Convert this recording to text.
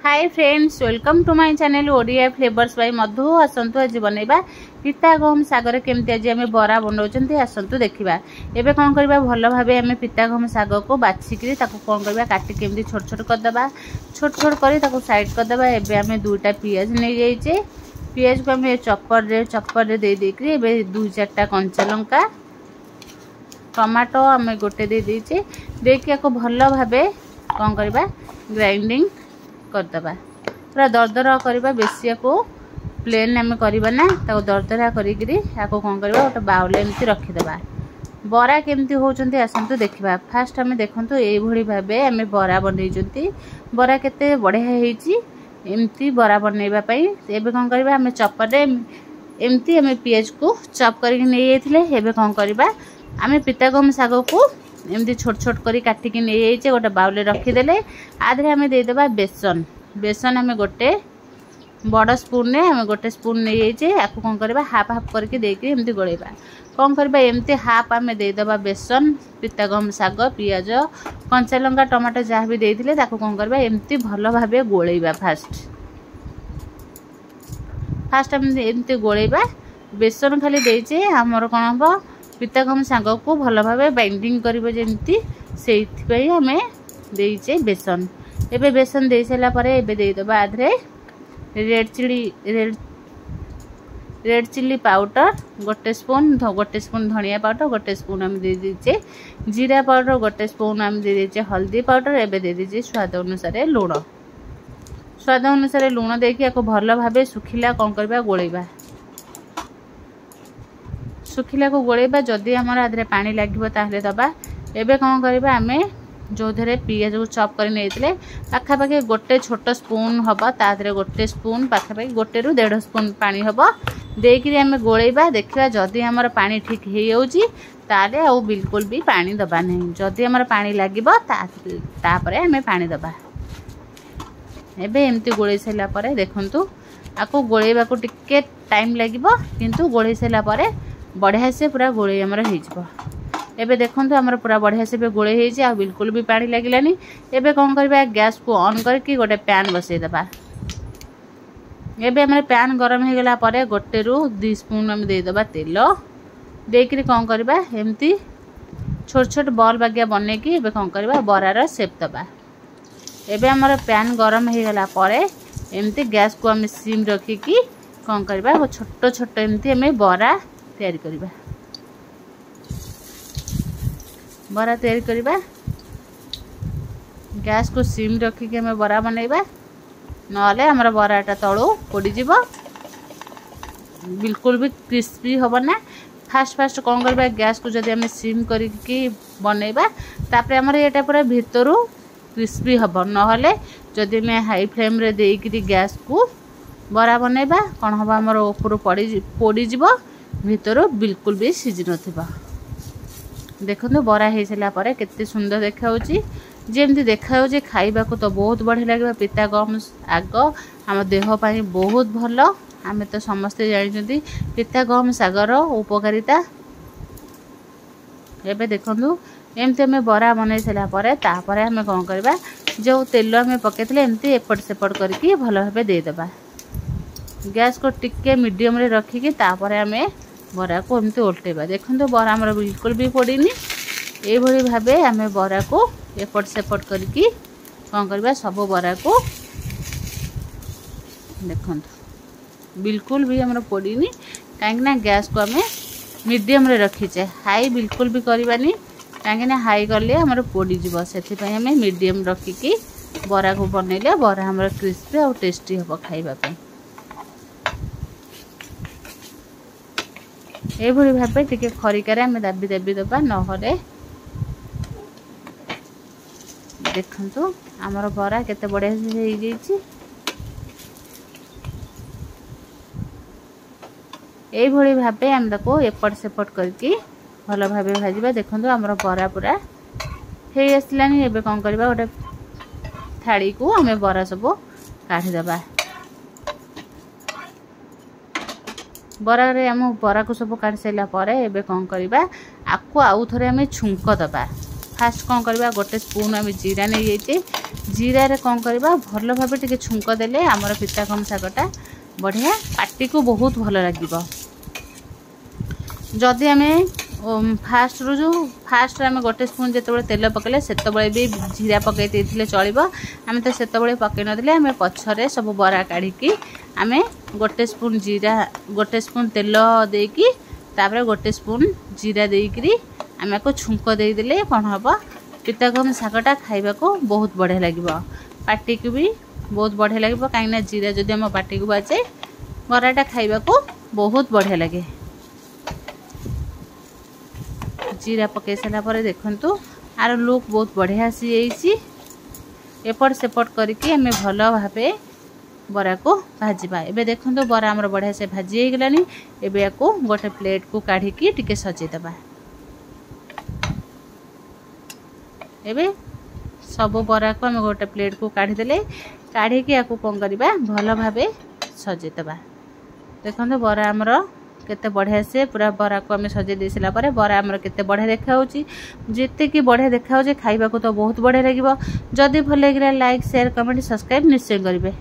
Hi friends, welcome to my channel Odia flavours by Madhu. आसतु आज बनइबा पिता गहम सागर केमती आज आम बरा बनाऊँ। आसतु देखा एवं कौन करवा भल भाव आम पिता गहम साग को बाछिक कौन करवा काटी केमती छोट छोट करदे छोट छोट कर साइड करदे। एवं आम दुईटा पियाज नहीं जाइए। पियाज को आम चपर दे दुई चार्टा कंचा लंका टमाटो आम गोटे देचे देखिए भल भाव कौन करवा ग्राइंडिंग करदबा। पूरा दरदरा करवा बेसी को प्लेन आम करवा ना दरदरा करो कौन करवा गोटे बाउल एमती रखीदबा। बरा केमती होचंती आसंतु देखा। फास्ट आम देखु ये भाव आम बरा बनई। बरा केते बढ़िया होईची एमती बरा बनइबा पई। एबे कौन करवा आम चपर एमती आम पियाज को चप करके नहीं जाइए। कौन करवा आम पिता गहम साग को एमती छोट छोट करी काटिकी नहीं जाइए। गोटे बाउल रखीदे आधे आम देदेबा बेसन। बेसन आम गोटे बड़ स्पून ने आम गोटे स्पून नहीं जाइए। आपको कौन करवा हाफ हाफ करके देके एमती गोलेबा। कौन करवा एमती हाफ आम देदेबा बेसन पिता गहम साग पियाज कंचा लंका टमाटो जहाँ भी देते कौन करवा एमती भल भाव गोलेबा। फास्ट आम एमती गोलेबा। बेसन खाली देचे आमर कौन हम पिता गहम साग को भल भाव बाइंडिंग करमती से आम देचे बेसन। एबे बेसन दे सारा पर एबे देदेबा आधे रेड चिल्ली पाउडर गोटे स्पून धनिया पाउडर गोटे स्पून आम दे दीचे जीरा पाउडर गोटे स्पून आम दे दीचे हल्दी पाउडर एबे दे दीचे स्वाद अनुसार लुण। स्वाद अनुसार लुण देकी भल भाव सुखिला कौन करवा गोलेबा। सुखिला को गोलेबा। जदि आमर आधे पानी लगे ताहले दबा। एबे कौन करवा आम जो थे पियाज को चप कर नहीं पाखापाखि गोटे छोट स्पून हम तादे गोटे स्पून पाखापाखि गोटे रु 1.5 स्पून पानी हम देकि आम गोलेबा। देखा जदि आमर पानी ठीक हो ताले आउ बिल्कुल भी पानी दबा नहीं। जदि आमर पानी लगे तापर आम पानी दबा। एबे एमती गोले सारा पर देखंतु आपको गोलेबा को टिके टाइम लगे किंतु गोले सारा पर बढ़िया से पूरा गोले आमर हो। एबे देखंतु आमर पूरा बढ़िया से गोले होइछि आ बिल्कुल भी पानी लागिलानी। एबे कौन करबा गैस को ऑन करके गोटे पैन बसई दबा। एबे आमर पैन गरम हो गला परे गोटे रु 2 स्पून आम दे दबा तेल देकरी कौन करबा एमती छोट छोट बॉल बागिया बने की एबे कौन करबा बरार शेप दबा। एबे आमर पैन गरम हो गला परे एमती गैस को आम सिम रखिकी कौन करबा छोट छोट एमती आम बरा तैयारी करबा। बरा तैयारी करबा गैस को सिम रखिकी आम बरा बनइबा नले हमर बराटा तळु पोड़ी जीव बिल्कुल भी क्रिस्पी होबना। फास्ट कौन करबा गैस को जदि आम सिम करके बनइबा तापर हमर एटा पूरा भितरु क्रिस्पी होब नहले जदि मैं हाई फ्लेम रे देइकरी गैस को बरा बनइबा कौन हम हमर ऊपर पोड़ी जीव भितर बिल्कुल भी सीझी नथिबा। देखो बरा हो सारा पर केते सुंदर देखा जमी देखा खाइबा को तो बहुत बढ़िया लगे। पिता गहम साग आम देह पाई बहुत भल। आम तो समस्ते जानते पिता गहम सागर उपकारिता। एबे देखो एमती आम बरा बनई सारा पर आम कौन करवा जो तेल आम पकईले एमती एपट सेपट करके भल भाव देदेबा। गैस को टिके मीडियम रे रखिकी तापर आम बरा को एमती ओल्टेबा। देखो बरा आमर बिल्कुल भी पड़ीनी। ये भाव आम बरा को एपट सेपट करके कौन करवा सब बरा को देखो बिल्कुल भी आमर पड़ीनी कहीं गैस को आम मीडियम रे रखीचे। हाई बिल्कुल भी करवानी कहीं हाई कले आमर पोड़ीज से आम मीडियम रखिकी बरा को बनइले बरा आमर क्रिस्पी और टेस्टी हम खाइबा। ये भाव टिके खरिकार आम दाबी दाबी दबा नहले देखंतु आमर बरा केते बढ़िया से हो जाइछि। ये भाव आम ताको एपट सेपट करके भल भाव भाजवा। देखंतु आमर बरा पूरा हो आसलानी। एबे कौन करबा गोटे थाड़ी को आम बरा सब काढ़ी दबा। बरा रे आम बरा को सब काढ़ी सारा पर एबे कौन करबा आपको आउ थरे आम छुंक दबा। फास्ट कौन करवा गोटे स्पून आम जीरा नहीं जाइए जीरा रे कौन करवा भल भाव टे छुंक देले आमर पितागम सागटा बढ़िया पाटी को बहुत भल लगे जदि आम फास्ट रू जो फास्ट आम गोटे स्पून जिते तेल पकड़े से भी जीरा पकई चलो आम तो से पकई नदे आम पछरे सब बरा काढ़ी आम गोटे स्पून जीरा गोटे स्पून तेल देकी तापर गोटे स्पून जीरा देकरी आम को छुंक देदेले कौन हम पितागम सागटा खाइबा को बहुत बढ़िया लगे पाटी को भी बहुत बढ़िया लगे कहीं जीरा जदि आम पाटी को बाजे बराटा खाइबा को बहुत बढ़िया लगे जीरा पकई सारा पर देखु आर लुक बहुत बढ़िया आसी एपट सेपट करके आम भल भाव बरा को भाजवा एबे देखो बरा आमर बढ़िया से भाजी हो गलानी एबे या गोटे प्लेट को काढ़ी टिके सजेदबा एबे सब बरा को आम गोटे प्लेट को काढ़ीदेले काढ़ी या कौन करवा भल भाव सजेदबा देखो बरा आमर केते बढ़िया से पूरा बरा को आम सजे दे सारा पर बरा आमर केते बढ़िया देखा जिते कि बढ़िया देखा खाइबा को तो बहुत बढ़िया लगे जदि भल लगे लाइक शेयर कमेंट सब्सक्राइब निश्चय करेंगे।